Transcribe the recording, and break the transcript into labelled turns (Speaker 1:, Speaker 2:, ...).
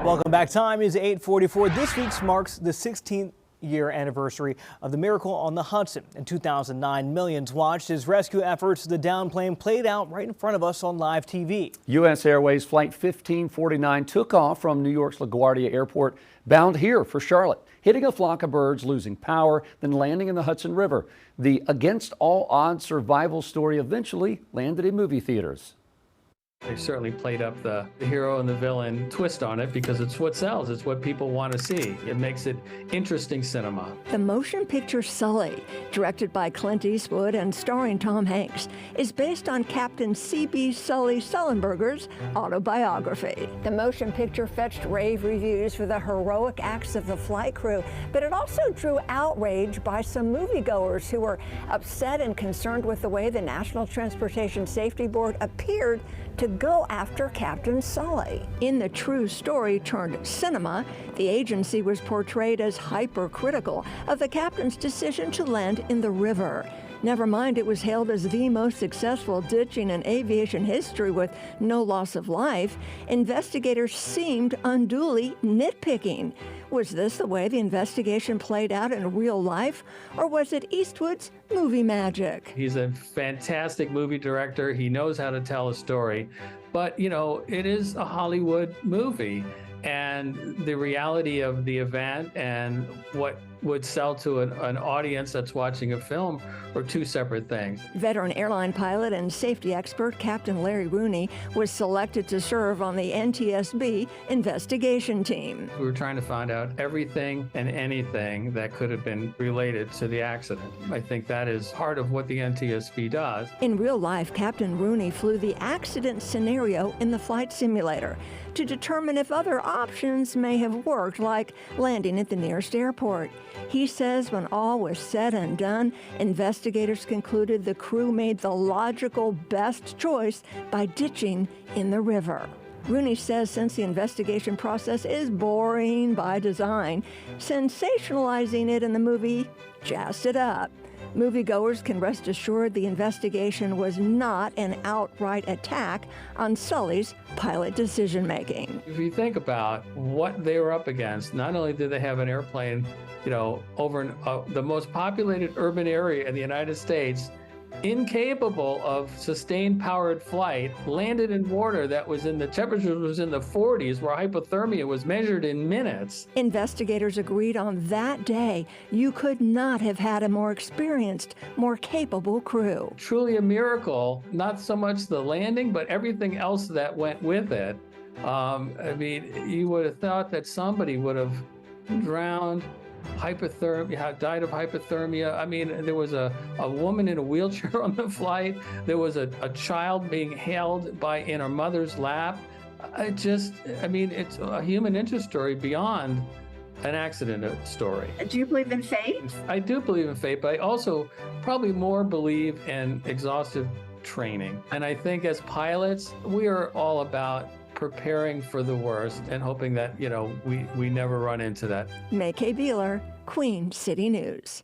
Speaker 1: Welcome back. Time is 8:44. This week marks the 16th year anniversary of the miracle on the Hudson. In 2009, millions watched his rescue efforts. The downed plane played out right in front of us on live TV.
Speaker 2: US Airways Flight 1549 took off from New York's LaGuardia Airport, bound here for Charlotte, hitting a flock of birds, losing power, then landing in the Hudson River. The against all odds survival story eventually landed in movie theaters.
Speaker 3: They certainly played up the hero and the villain twist on it because it's what sells. It's what people want to see. It makes it interesting cinema.
Speaker 4: The motion picture Sully, directed by Clint Eastwood and starring Tom Hanks, is based on Captain C.B. Sully Sullenberger's autobiography. The motion picture fetched rave reviews for the heroic acts of the flight crew, but it also drew outrage by some moviegoers who were upset and concerned with the way the National Transportation Safety Board appeared to go after Captain Sully. In the true story turned cinema, the agency was portrayed as hypercritical of the captain's decision to land in the river. Never mind, it was hailed as the most successful ditching in aviation history with no loss of life. Investigators seemed unduly nitpicking. Was this the way the investigation played out in real life, or was it Eastwood's movie magic?
Speaker 3: He's a fantastic movie director. He knows how to tell a story. But, you know, it is a Hollywood movie. And the reality of the event and what would sell to an audience that's watching a film are two separate things.
Speaker 4: Veteran airline pilot and safety expert Captain Larry Rooney was selected to serve on the NTSB investigation team.
Speaker 3: We were trying to find out everything and anything that could have been related to the accident. I think that is part of what the NTSB does.
Speaker 4: In real life, Captain Rooney flew the accident scenario in the flight simulator to determine if other options may have worked, like landing at the nearest airport. He says when all was said and done, investigators concluded the crew made the logical best choice by ditching in the river. Rooney says since the investigation process is boring by design, sensationalizing it in the movie jazzed it up. Moviegoers can rest assured the investigation was not an outright attack on Sully's pilot decision-making.
Speaker 3: If you think about what they were up against, not only did they have an airplane, you know, over the most populated urban area in the United States, incapable of sustained powered flight, landed in water that was in the temperature was in the 40s, where hypothermia was measured in minutes.
Speaker 4: Investigators agreed on that day you could not have had a more experienced, more capable crew.
Speaker 3: Truly a miracle, not so much the landing, but everything else that went with it. I mean, you would have thought that somebody would have drowned, hypothermia, died of hypothermia. I mean, there was a woman in a wheelchair on the flight. There was a child being held in her mother's lap. I mean, it's a human interest story beyond an accident story.
Speaker 5: Do you believe in fate?
Speaker 3: I do believe in fate, but I also probably more believe in exhaustive training. And I think as pilots, we are all about preparing for the worst and hoping that, you know, we never run into that.
Speaker 4: May K. Beeler, Queen City News.